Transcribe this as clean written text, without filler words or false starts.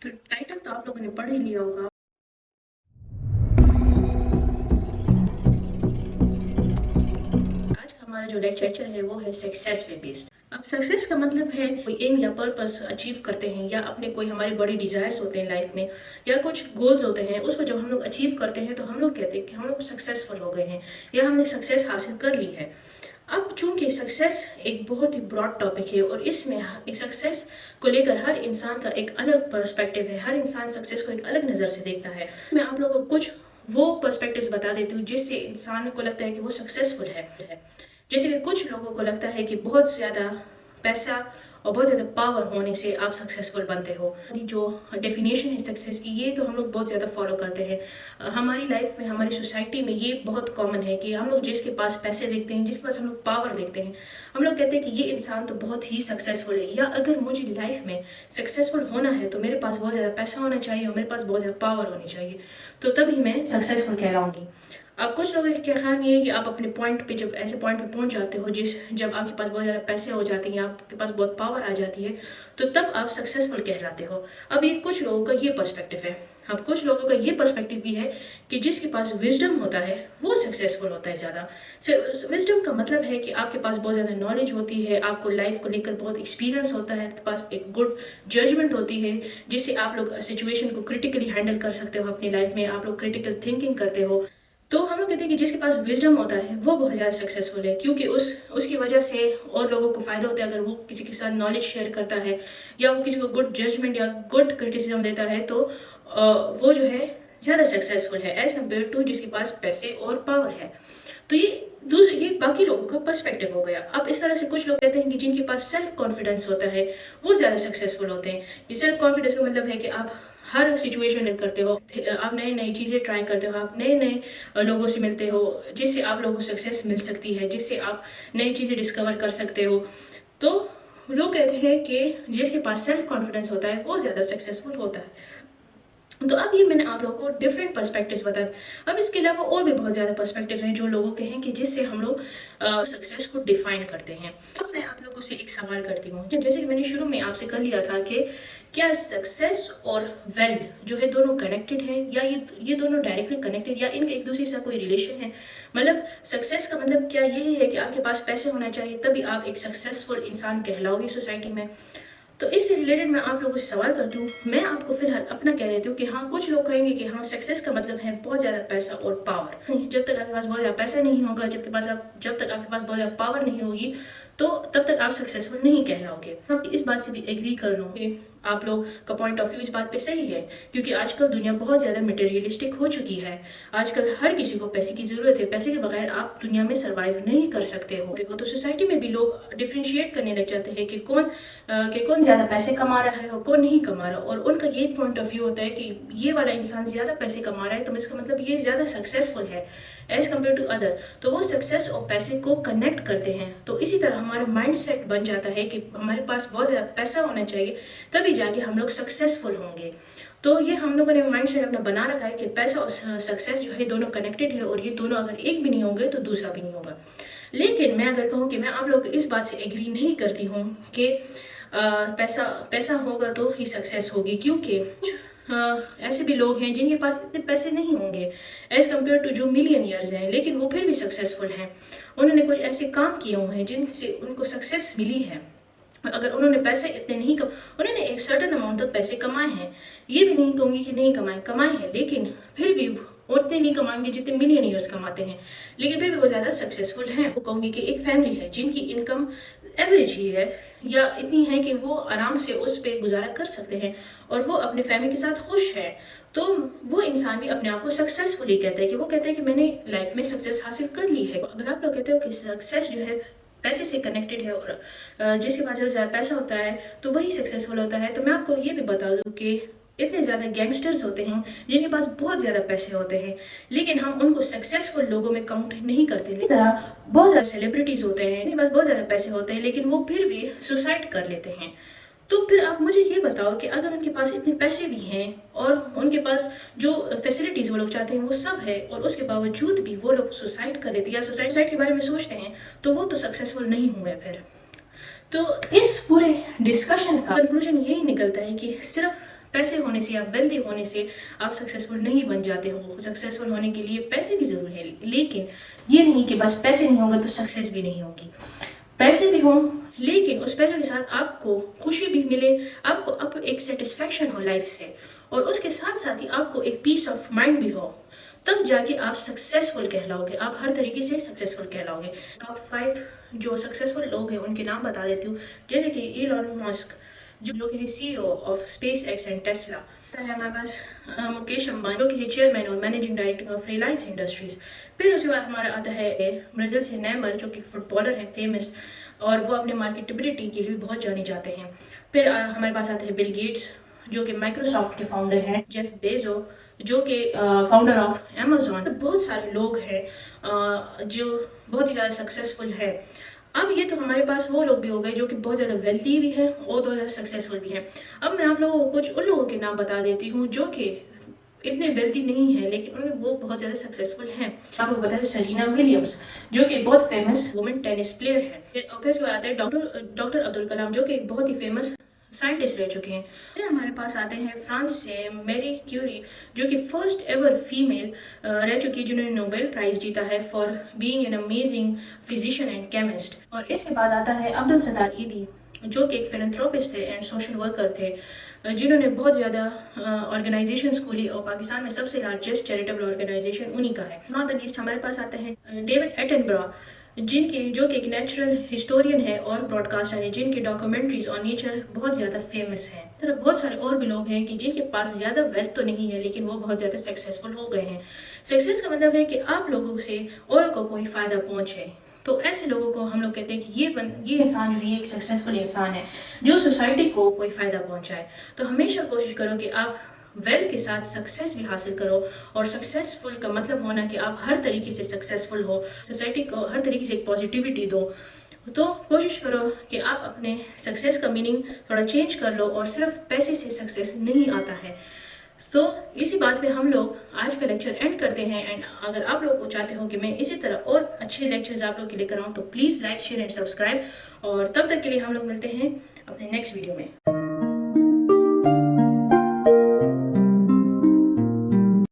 तो टाइटल तो आप लोगों ने पढ़ ही लिया होगा। आज का हमारा जो लेक्चर है वो है सक्सेस पे बेस्ड। अब सक्सेस का मतलब है कोई एम या पर्पस अचीव करते हैं, या अपने कोई हमारे बड़े डिजायर्स होते हैं लाइफ में, या कुछ गोल्स होते हैं, उसको जब हम लोग अचीव करते हैं तो हम लोग कहते हैं कि हम लोग सक्सेसफुल हो गए हैं या हमने सक्सेस हासिल कर ली है। अब चूंकि सक्सेस एक बहुत ही ब्रॉड टॉपिक है और इसमें सक्सेस को लेकर हर इंसान का एक अलग पर्सपेक्टिव है, हर इंसान सक्सेस को एक अलग नज़र से देखता है। मैं आप लोगों को कुछ वो पर्सपेक्टिव्स बता देती हूँ जिससे इंसान को लगता है कि वो सक्सेसफुल है। जैसे कि कुछ लोगों को लगता है कि बहुत ज़्यादा पैसा और बहुत ज़्यादा पावर होने से आप सक्सेसफुल बनते हो। जो डेफिनेशन है सक्सेस की, ये तो हम लोग बहुत ज़्यादा फॉलो करते हैं हमारी लाइफ में, हमारी सोसाइटी में ये बहुत कॉमन है कि हम लोग जिसके पास पैसे देखते हैं, जिसके पास हम लोग पावर देखते हैं, हम लोग कहते हैं कि ये इंसान तो बहुत ही सक्सेसफुल है, या अगर मुझे लाइफ में सक्सेसफुल होना है तो मेरे पास बहुत ज़्यादा पैसा होना चाहिए और मेरे पास बहुत ज़्यादा पावर होनी चाहिए, तो तभी मैं सक्सेसफुल कहलाऊंगी। अब कुछ लोगों का ख्याल ये है कि आप अपने पॉइंट पे, जब ऐसे पॉइंट पे पहुंच जाते हो जब आपके पास बहुत ज़्यादा पैसे हो जाते हैं या आपके पास बहुत पावर आ जाती है, तो तब आप सक्सेसफुल कहलाते हो। अब ये कुछ लोगों का ये पर्सपेक्टिव है। अब कुछ लोगों का ये पर्सपेक्टिव भी है कि जिसके पास विजडम होता है वो सक्सेसफुल होता है ज़्यादा। विजडम का मतलब है कि आपके पास बहुत ज़्यादा नॉलेज होती है, आपको लाइफ को लेकर बहुत एक्सपीरियंस होता है, आपके पास एक गुड जजमेंट होती है जिससे आप लोग सिचुएशन को क्रिटिकली हैंडल कर सकते हो अपनी लाइफ में, आप लोग क्रिटिकल थिंकिंग करते हो। तो हम लोग कहते हैं कि जिसके पास विजडम होता है वो बहुत ज़्यादा सक्सेसफुल है, क्योंकि उसकी वजह से और लोगों को फ़ायदा होता है। अगर वो किसी के साथ नॉलेज शेयर करता है या वो किसी को गुड जजमेंट या गुड क्रिटिसिज्म देता है, तो वो जो है ज़्यादा सक्सेसफुल है एज़ कम्पेयर टू जिसके पास पैसे और पावर है। तो ये बाकी लोगों का पर्सपेक्टिव हो गया। अब इस तरह से कुछ लोग कहते हैं कि जिनके पास सेल्फ कॉन्फिडेंस होता है वो ज़्यादा सक्सेसफुल होते हैं। ये सेल्फ कॉन्फिडेंस का मतलब है कि आप हर सिचुएशन में करते हो, आप नई नई चीज़ें ट्राई करते हो, आप नए नए लोगों से मिलते हो जिससे आप लोगों को सक्सेस मिल सकती है, जिससे आप नई चीज़ें डिस्कवर कर सकते हो। तो लोग कहते हैं कि जिसके पास सेल्फ कॉन्फिडेंस होता है वो ज़्यादा सक्सेसफुल होता है। तो अब ये मैंने आप लोगों को डिफरेंट पर्सपेक्टिव्स बताए। अब इसके अलावा और भी बहुत ज़्यादा पर्सपेक्टिव्स हैं जो लोगों के हैं कि जिससे हम लोग सक्सेस को डिफाइन करते हैं। अब मैं आप लोगों से एक सवाल करती हूँ, जैसे कि मैंने शुरू में आपसे कर लिया था कि क्या सक्सेस और वेल्थ जो है दोनों कनेक्टेड हैं, या ये दोनों डायरेक्टली कनेक्टेड, या इनका एक दूसरे से कोई रिलेशन है। मतलब सक्सेस का मतलब क्या यही है कि आपके पास पैसे होना चाहिए तभी आप एक सक्सेसफुल इंसान कहलाओगे सोसाइटी में। तो इससे रिलेटेड मैं आप लोगों से सवाल करती हूँ। मैं आपको फिलहाल अपना कह देती हूँ कि हाँ, कुछ लोग कहेंगे कि हाँ, सक्सेस का मतलब है बहुत ज़्यादा पैसा और पावर। नहीं, जब तक आपके पास बहुत ज़्यादा पैसा नहीं होगा, जब तक आपके पास बहुत ज़्यादा पावर नहीं होगी, तो तब तक आप सक्सेसफुल नहीं कहलाओगे। हम इस बात से भी एग्री कर लो कि आप लोग का पॉइंट ऑफ व्यू इस बात पे सही है, क्योंकि आजकल दुनिया बहुत ज़्यादा मटेरियलिस्टिक हो चुकी है। आजकल हर किसी को पैसे की ज़रूरत है, पैसे के बगैर आप दुनिया में सर्वाइव नहीं कर सकते हो। देखो, तो सोसाइटी में भी लोग डिफ्रेंशिएट करने लग जाते हैं कि कौन ज़्यादा पैसे कमा रहा है और कौन नहीं कमा रहा, और उनका ये पॉइंट ऑफ व्यू होता है कि ये वाला इंसान ज़्यादा पैसे कमा रहा है तो इसका मतलब ये ज़्यादा सक्सेसफुल है एज कम्पेयर टू अदर। तो वो सक्सेस और पैसे को कनेक्ट करते हैं। तो इसी तरह हमारा माइंड सेट बन जाता है कि हमारे पास बहुत ज़्यादा पैसा होना चाहिए तभी जाके हम लोग सक्सेसफुल होंगे। तो ये हम लोगों ने माइंड सेट अपना बना रखा है कि पैसा और सक्सेस जो है दोनों कनेक्टेड है, और ये दोनों अगर एक भी नहीं होंगे तो दूसरा भी नहीं होगा। लेकिन मैं अगर कहूँ कि मैं आप लोग इस बात से एग्री नहीं करती हूँ कि पैसा होगा तो ही सक्सेस होगी, क्योंकि ऐसे भी लोग हैं जिनके पास इतने पैसे नहीं होंगे एज कम्पेयर टू जो मिलियनियर्स हैं, लेकिन वो फिर भी सक्सेसफुल हैं। उन्होंने कुछ ऐसे काम किए हुए हैं जिनसे उनको सक्सेस मिली है। अगर उन्होंने पैसे इतने नहीं उन्होंने एक सर्टेन अमाउंट तक पैसे कमाए हैं, ये भी नहीं कहूँगी कि नहीं कमाए हैं, लेकिन फिर भी उतने नहीं कमाएंगे जितने मिलियनियर्स कमाते हैं, लेकिन फिर भी वो ज़्यादा सक्सेसफुल हैं। वो कहूँगी कि एक फैमिली है जिनकी इनकम एवरेज ही है या इतनी है कि वो आराम से उस पर गुजारा कर सकते हैं और वो अपने फैमिली के साथ खुश है, तो वो इंसान भी अपने आप को सक्सेसफुली कहते हैं कि वो कहते हैं कि मैंने लाइफ में सक्सेस हासिल कर ली है। अगर आप लोग कहते हो कि सक्सेस जो है पैसे से कनेक्टेड है और जिसके पास ज़्यादा पैसा होता है तो वही सक्सेसफुल होता है, तो मैं आपको ये भी बता दूँ कि इतने ज़्यादा गैंगस्टर्स होते हैं जिनके पास बहुत ज़्यादा पैसे होते हैं, लेकिन हम उनको सक्सेसफुल लोगों में काउंट नहीं करते। इस तरह बहुत ज़्यादा सेलिब्रिटीज़ होते हैं जिनके पास बहुत ज़्यादा पैसे होते हैं, लेकिन वो फिर भी सुसाइड कर लेते हैं। तो फिर आप मुझे ये बताओ कि अगर उनके पास इतने पैसे भी हैं और उनके पास जो फैसिलिटीज़ वो लोग चाहते हैं वो सब है, और उसके बावजूद भी वो लोग सुसाइड कर लेते हैं या सुसाइड के बारे में सोचते हैं, तो वो तो सक्सेसफुल नहीं हुए फिर। तो इस पूरे डिस्कशन का कंक्लूजन यही निकलता है कि सिर्फ पैसे होने से या वेल्दी होने से आप सक्सेसफुल नहीं बन जाते हो। सक्सेसफुल होने के लिए पैसे भी ज़रूरी है, लेकिन ये नहीं कि बस पैसे नहीं होंगे तो सक्सेस भी नहीं होगी। पैसे भी हों, लेकिन उस पैसों के साथ आपको खुशी भी मिले, आपको एक सेटिस्फेक्शन हो लाइफ से, और उसके साथ साथ ही आपको एक पीस ऑफ माइंड भी हो, तब जाके आप सक्सेसफुल कहलाओगे, आप हर तरीके से सक्सेसफुल कहलाओगे। टॉप 5 जो सक्सेसफुल लोग हैं उनके नाम बता देती हूँ, जैसे कि इलॉन मस्क जो कि है CEO of space x and Tesla. है हमारे पास मुकेश अंबानी जो कि है चेयरमैन और managing director of Reliance industries. फिर उसके बाद हमारा आता है ब्राज़ील से नेमार जो कि फुटबॉलर है फेमस, और वो अपने मार्केटेबिलिटी के लिए बहुत जाने जाते हैं। फिर हमारे पास आते हैं बिल गेट्स जो कि माइक्रोसॉफ्ट के फाउंडर हैं, जेफ बेजो जो कि फाउंडर ऑफ अमेजोन। बहुत सारे लोग हैं जो बहुत ही ज़्यादा सक्सेसफुल है। अब ये तो हमारे पास वो लोग भी हो गए जो कि बहुत ज़्यादा वेल्थी भी हैं और बहुत ज़्यादा सक्सेसफुल भी हैं। अब मैं आप लोगों को कुछ उन लोगों के नाम बता देती हूँ जो कि इतने वेल्थी नहीं है लेकिन उन्हें वो बहुत ज़्यादा सक्सेसफुल हैं। आपको बता दें सेरेना विलियम्स जो कि बहुत फेमस वुमेन टेनिस प्लेयर है। और फिर उसके बाद आते हैं डॉक्टर अब्दुल कलाम जो कि एक बहुत ही फेमस साइंटिस्ट रह चुके हैं। फिर हमारे पास आते हैं फ्रांस से मैरी क्यूरी जो कि फर्स्ट एवर फीमेल रह चुकी है जिन्होंने नोबेल प्राइज जीता है for being an amazing physician and chemist. और इसके बाद आता है अब्दुल सत्तार ईदी जो कि एक फिलैंथ्रोपिस्ट थे एंड सोशल वर्कर थे, जिन्होंने बहुत ज़्यादा ऑर्गेनाइजेशंस खोली और पाकिस्तान में सबसे लार्जेस्ट चैरिटेबल ऑर्गेनाइजेशन उन्हीं का है। नॉट द लीस्ट हमारे पास आते हैं डेविड एटनबरो जो कि एक नेचुरल हिस्टोरियन है और ब्रॉडकास्टर है, जिनके डॉक्यूमेंट्रीज और नेचर बहुत ज़्यादा फेमस हैं। तरह बहुत सारे और भी लोग हैं कि जिनके पास ज़्यादा वेल्थ तो नहीं है लेकिन वो बहुत ज़्यादा सक्सेसफुल हो गए हैं। सक्सेस का मतलब है कि आप लोगों से और को कोई फ़ायदा पहुँचे। तो ऐसे लोगों को हम लोग कहते हैं कि ये इंसान जो है एक सक्सेसफुल इंसान है जो सोसाइटी को कोई फ़ायदा पहुँचाए। तो हमेशा कोशिश करो कि आप वेल्थ के साथ सक्सेस भी हासिल करो, और सक्सेसफुल का मतलब होना कि आप हर तरीके से सक्सेसफुल हो, सोसाइटी को हर तरीके से एक पॉजिटिविटी दो। तो कोशिश करो कि आप अपने सक्सेस का मीनिंग थोड़ा चेंज कर लो, और सिर्फ पैसे से सक्सेस नहीं आता है। तो इसी बात पे हम लोग आज का लेक्चर एंड करते हैं। एंड अगर आप लोग को चाहते हो कि मैं इसी तरह और अच्छे लेक्चर्स आप लोग के लिए कराऊँ तो please like share and subscribe, और तब तक के लिए हम लोग मिलते हैं अपने नेक्स्ट वीडियो में।